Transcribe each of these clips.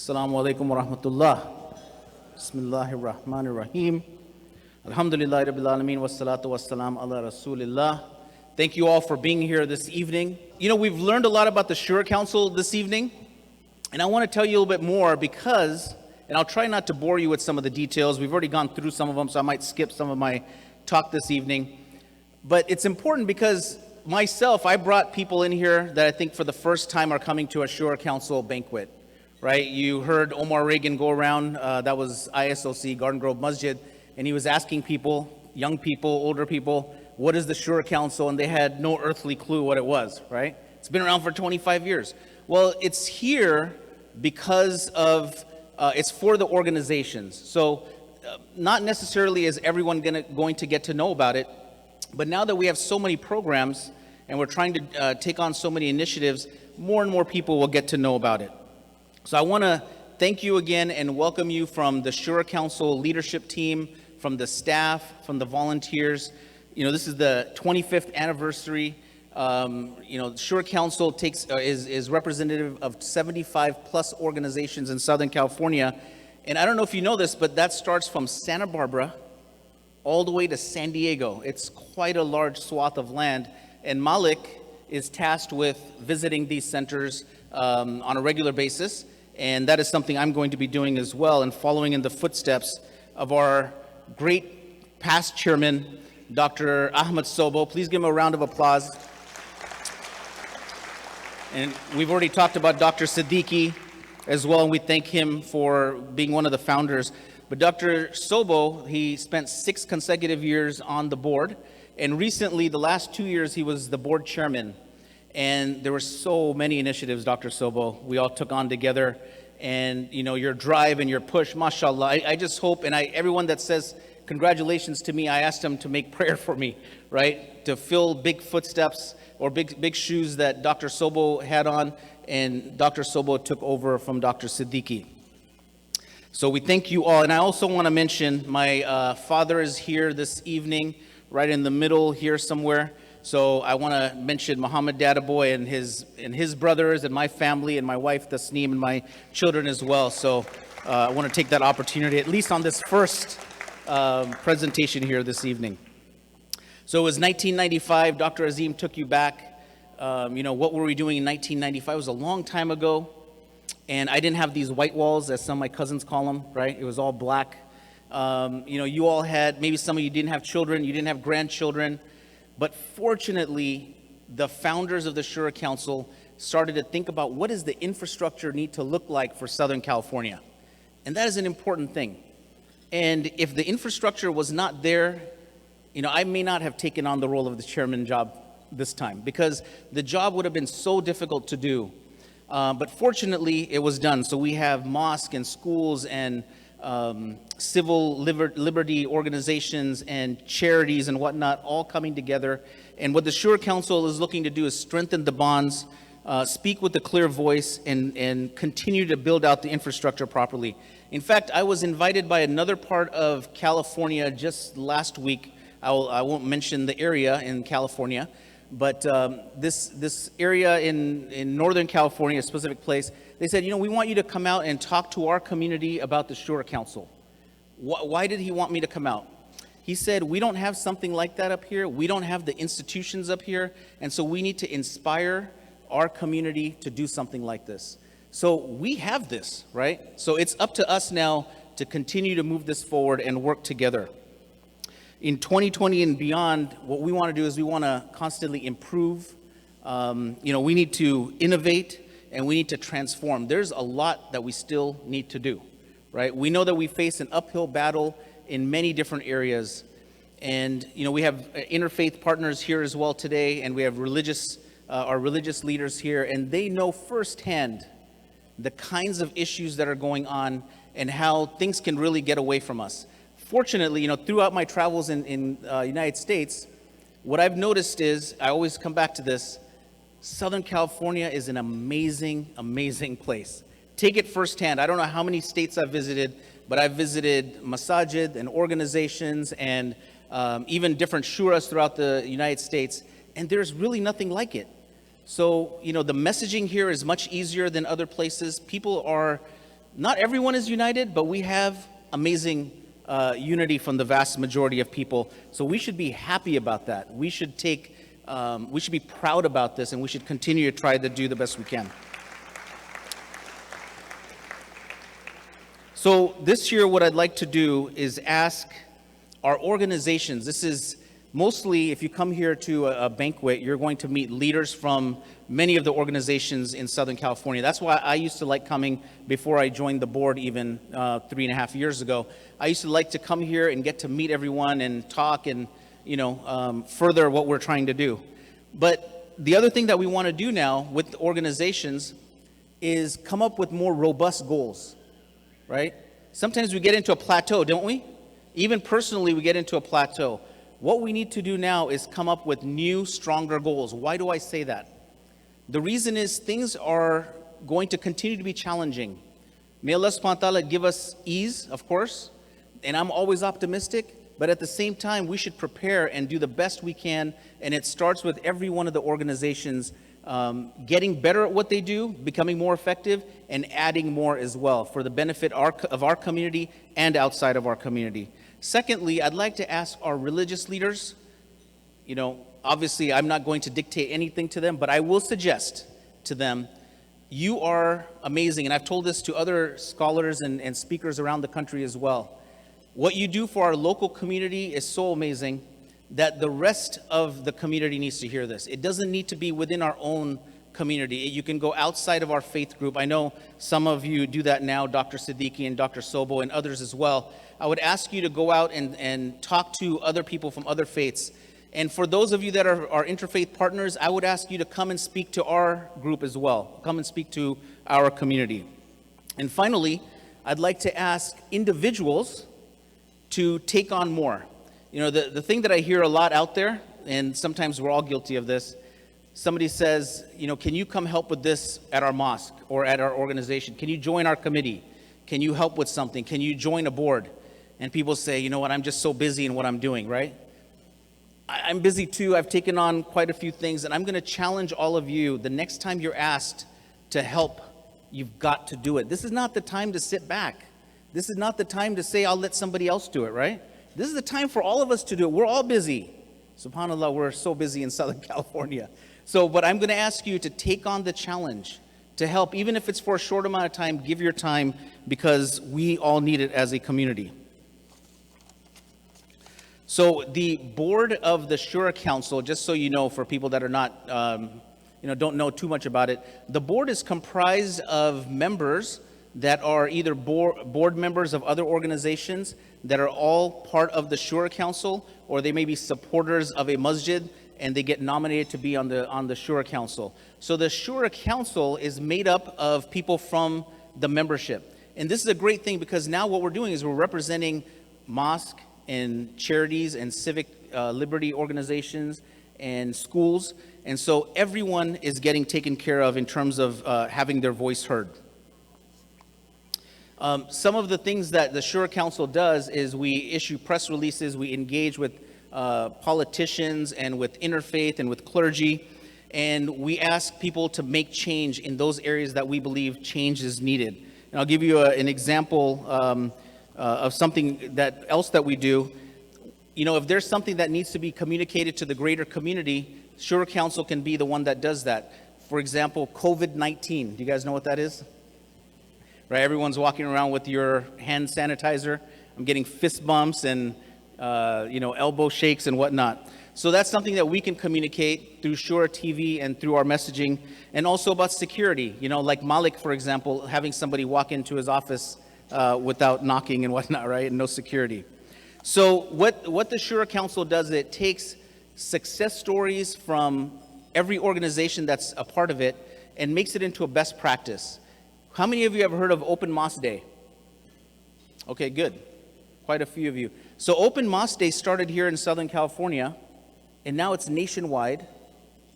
Assalamu alaikum wa rahmatullah. Bismillahir Rahmanir Rahim. Alhamdulillah Rabbil Alameen wa salatu wa salam ala Rasulillah. Thank you all for being here this evening. You know, we've learned a lot about the Shura Council this evening, and I want to tell you a little bit more because, and I'll try not to bore you with some of the details. We've already gone through some of them, so I might skip some of my talk this evening. But it's important because myself, I brought people in here that I think for the first time are coming to a Shura Council banquet, right? You heard Omar Reagan go around, that was ISOC, Garden Grove Masjid, and he was asking people, young people, older people, what is the Shura Council? And they had no earthly clue what it was, right? It's been around for 25 years. Well, it's here because of, it's for the organizations. So not necessarily is everyone going to get to know about it, but now that we have so many programs and we're trying to take on so many initiatives, more and more people will get to know about it. So I want to thank you again and welcome you from the Shura Council leadership team, from the staff, from the volunteers. You know, this is the 25th anniversary. You know, Shura Council is representative of 75 plus organizations in Southern California. And I don't know if you know this, but that starts from Santa Barbara all the way to San Diego. It's quite a large swath of land. And Malik is tasked with visiting these centers on a regular basis. And that is something I'm going to be doing as well, and following in the footsteps of our great past chairman, Dr. Ahmed Sobo. Please give him a round of applause. And we've already talked about Dr. Siddiqui as well, and we thank him for being one of the founders. But Dr. Sobo, he spent 6 consecutive years on the board, and recently, the last 2 years, he was the board chairman. And there were so many initiatives, Dr. Sobo, we all took on together. And you know, your drive and your push, mashallah, I just hope, and everyone that says congratulations to me, I asked them to make prayer for me, right? To fill big footsteps or big shoes that Dr. Sobo had on, and Dr. Sobo took over from Dr. Siddiqui. So we thank you all. And I also want to mention my father is here this evening, right in the middle here somewhere. So I want to mention Muhammad Dadabhoy and his brothers and my family and my wife Tasneem and my children as well. So I want to take that opportunity, at least on this first presentation here this evening. So it was 1995. Dr. Azim took you back. You know, what were we doing in 1995? It was a long time ago. And I didn't have these white walls, as some of my cousins call them, right? It was all black. You know, you all had, maybe some of you didn't have children, you didn't have grandchildren. But fortunately, the founders of the Shura Council started to think about what does the infrastructure need to look like for Southern California? And that is an important thing. And if the infrastructure was not there, you know, I may not have taken on the role of the chairman job this time because the job would have been so difficult to do. But fortunately, it was done. So we have mosques and schools and civil liberty organizations and charities and whatnot all coming together. And what the Shura Council is looking to do is strengthen the bonds, speak with a clear voice, and continue to build out the infrastructure properly. In fact, I was invited by another part of California just last week. I won't mention the area in California, but this area in Northern California, a specific place, they said, you know, we want you to come out and talk to our community about the Shura Council. Why did he want me to come out? He said, we don't have something like that up here. We don't have the institutions up here. And so we need to inspire our community to do something like this. So we have this, right? So it's up to us now to continue to move this forward and work together. In 2020 and beyond, what we want to do is we want to constantly improve. You know, we need to innovate and we need to transform. There's a lot that we still need to do, right? We know that we face an uphill battle in many different areas. And, you know, we have interfaith partners here as well today, and we have our religious leaders here, and they know firsthand the kinds of issues that are going on and how things can really get away from us. Fortunately, you know, throughout my travels in United States, what I've noticed is, I always come back to this, Southern California is an amazing, amazing place. Take it firsthand. I don't know how many states I've visited, but I've visited masajid and organizations and even different shuras throughout the United States, and there's really nothing like it. So, you know, the messaging here is much easier than other places. People are Not everyone is united, but we have amazing unity from the vast majority of people. So we should be happy about that. We should be proud about this, and we should continue to try to do the best we can. So this year, what I'd like to do is ask our organizations. This is mostly, if you come here to a banquet, you're going to meet leaders from many of the organizations in Southern California. That's why I used to like coming before I joined the board even 3.5 years ago. I used to like to come here and get to meet everyone and talk and further what we're trying to do. But the other thing that we want to do now with the organizations is come up with more robust goals, right? Sometimes we get into a plateau, don't we? Even personally, we get into a plateau. What we need to do now is come up with new, stronger goals. Why do I say that? The reason is things are going to continue to be challenging. May Allah subhanahu wa ta'ala give us ease, of course, and I'm always optimistic, but at the same time, we should prepare and do the best we can, and it starts with every one of the organizations getting better at what they do, becoming more effective, and adding more as well for the benefit of our community and outside of our community. Secondly, I'd like to ask our religious leaders, obviously I'm not going to dictate anything to them, but I will suggest to them, you are amazing, and I've told this to other scholars and speakers around the country as well. What you do for our local community is so amazing that the rest of the community needs to hear this. It doesn't need to be within our own community. You can go outside of our faith group. I know some of you do that now, Dr. Siddiqui and Dr. Sobo and others as well. I would ask you to go out and talk to other people from other faiths. And for those of you that are our interfaith partners, I would ask you to come and speak to our group as well. Come and speak to our community. And finally, I'd like to ask individuals to take on more. The thing that I hear a lot out there, and sometimes we're all guilty of this, somebody says, can you come help with this at our mosque or at our organization? Can you join our committee? Can you help with something? Can you join a board? And people say, you know what, I'm just so busy in what I'm doing, right? I'm busy too. I've taken on quite a few things, and I'm going to challenge all of you. The next time you're asked to help, you've got to do it. This is not the time to sit back. This is not the time to say, I'll let somebody else do it, right? This is the time for all of us to do it. We're all busy. SubhanAllah, we're so busy in Southern California. But I'm going to ask you to take on the challenge to help, even if it's for a short amount of time. Give your time, because we all need it as a community. So the board of the Shura Council, just so you know, for people that are not, don't know too much about it, the board is comprised of members that are either board members of other organizations that are all part of the Shura Council, or they may be supporters of a masjid and they get nominated to be on the Shura Council. So the Shura Council is made up of people from the membership. And this is a great thing, because now what we're doing is we're representing mosque and charities and civic liberty organizations and schools. And so everyone is getting taken care of in terms of having their voice heard. Some of the things that the Shura Council does is we issue press releases, we engage with politicians and with interfaith and with clergy, and we ask people to make change in those areas that we believe change is needed. And I'll give you an example of something else that we do. If there's something that needs to be communicated to the greater community, Shura Council can be the one that does that. For example, COVID-19. Do you guys know what that is? Right, everyone's walking around with your hand sanitizer. I'm getting fist bumps and elbow shakes and whatnot. So that's something that we can communicate through Shura TV and through our messaging, and also about security. Like Malik, for example, having somebody walk into his office without knocking and whatnot, right, and no security. So what the Shura Council does, it takes success stories from every organization that's a part of it and makes it into a best practice. How many of you have heard of Open Mosque Day? Okay, good. Quite a few of you. So Open Mosque Day started here in Southern California, and now it's nationwide,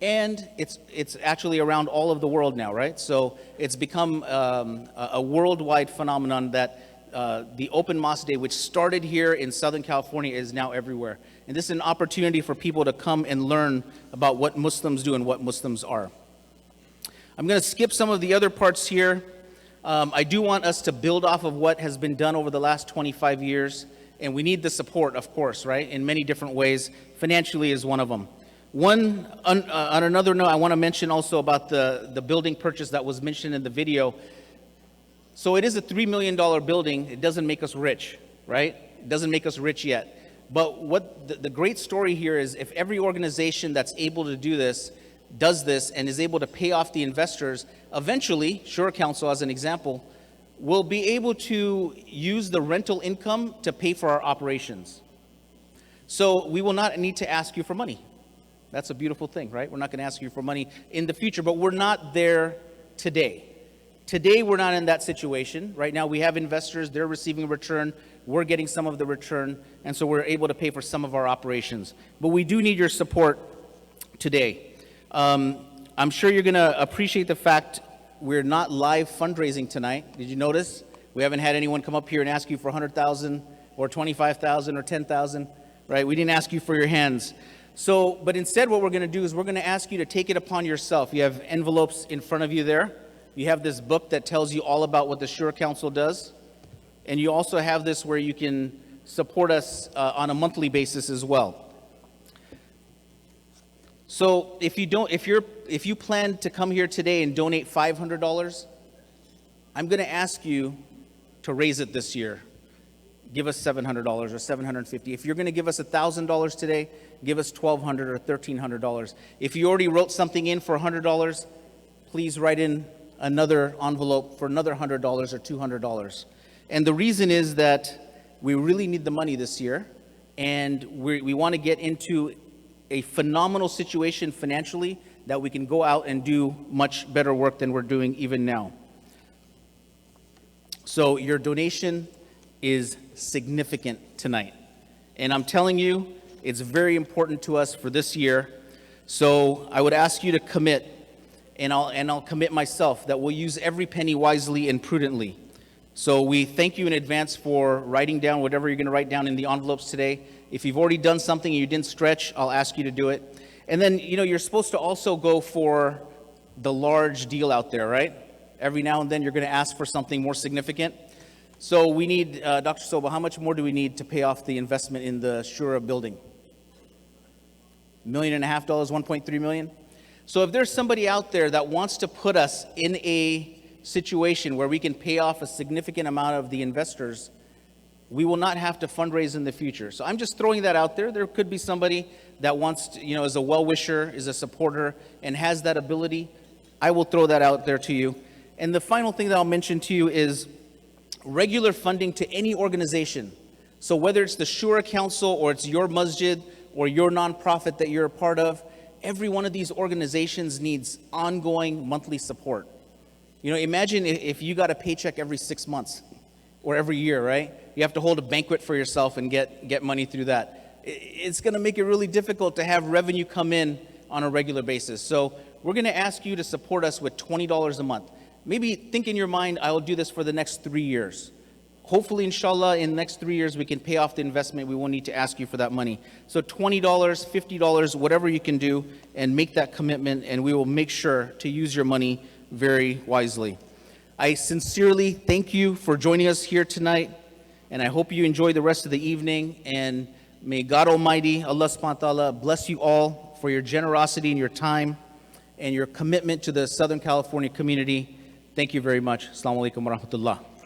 and it's actually around all of the world now, right? So it's become a worldwide phenomenon that the Open Mosque Day, which started here in Southern California, is now everywhere. And this is an opportunity for people to come and learn about what Muslims do and what Muslims are. I'm going to skip some of the other parts here. I do want us to build off of what has been done over the last 25 years, and we need the support, of course, right, in many different ways. Financially is one of them. On another note, I want to mention also about the building purchase that was mentioned in the video. So it is a $3 million building. It doesn't make us rich, right? It doesn't make us rich yet. But what the great story here is, if every organization that's able to do this does this and is able to pay off the investors, eventually, Shura Council as an example, will be able to use the rental income to pay for our operations. So we will not need to ask you for money. That's a beautiful thing, right? We're not going to ask you for money in the future, but we're not there today. Today, we're not in that situation. Right now, we have investors, they're receiving a return, we're getting some of the return, and so we're able to pay for some of our operations. But we do need your support today. I'm sure you're going to appreciate the fact we're not live fundraising tonight. Did you notice? We haven't had anyone come up here and ask you for 100,000 or 25,000 or 10,000, right? We didn't ask you for your hands. So, but instead what we're going to do is we're going to ask you to take it upon yourself. You have envelopes in front of you there. You have this book that tells you all about what the Shura Council does. And you also have this where you can support us on a monthly basis as well. So if you plan to come here today and donate $500, I'm going to ask you to raise it this year. Give us $700 or $750. If you're going to give us $1,000 today, give us $1,200 or $1,300. If you already wrote something in for $100, please write in another envelope for another $100 or $200. And the reason is that we really need the money this year, and we want to get into a phenomenal situation financially that we can go out and do much better work than we're doing even now. So your donation is significant tonight. And I'm telling you, it's very important to us for this year. So I would ask you to commit, and I'll commit myself that we'll use every penny wisely and prudently. So we thank you in advance for writing down whatever you're going to write down in the envelopes today. If you've already done something and you didn't stretch, I'll ask you to do it. And then, you're supposed to also go for the large deal out there, right? Every now and then you're going to ask for something more significant. So we need, Dr. Soba, how much more do we need to pay off the investment in the Shura building? $1.5 million, $1.3 million? So if there's somebody out there that wants to put us in a situation where we can pay off a significant amount of the investors, we will not have to fundraise in the future. So I'm just throwing that out there. There could be somebody that wants to, is a well-wisher, is a supporter, and has that ability. I will throw that out there to you. And the final thing that I'll mention to you is regular funding to any organization. So whether it's the Shura Council or it's your masjid or your nonprofit that you're a part of, every one of these organizations needs ongoing monthly support. Imagine if you got a paycheck every 6 months or every year, right? You have to hold a banquet for yourself and get money through that. It's going to make it really difficult to have revenue come in on a regular basis. So we're going to ask you to support us with $20 a month. Maybe think in your mind, I will do this for the next 3 years. Hopefully, inshallah, in the next 3 years, we can pay off the investment. We won't need to ask you for that money. So $20, $50, whatever you can do, and make that commitment, and we will make sure to use your money very wisely. I sincerely thank you for joining us here tonight, and I hope you enjoy the rest of the evening, and may God Almighty, Allah subhanahu wa ta'ala, bless you all for your generosity and your time and your commitment to the Southern California community. Thank you very much. Assalamu alaikum wa rahmatullah.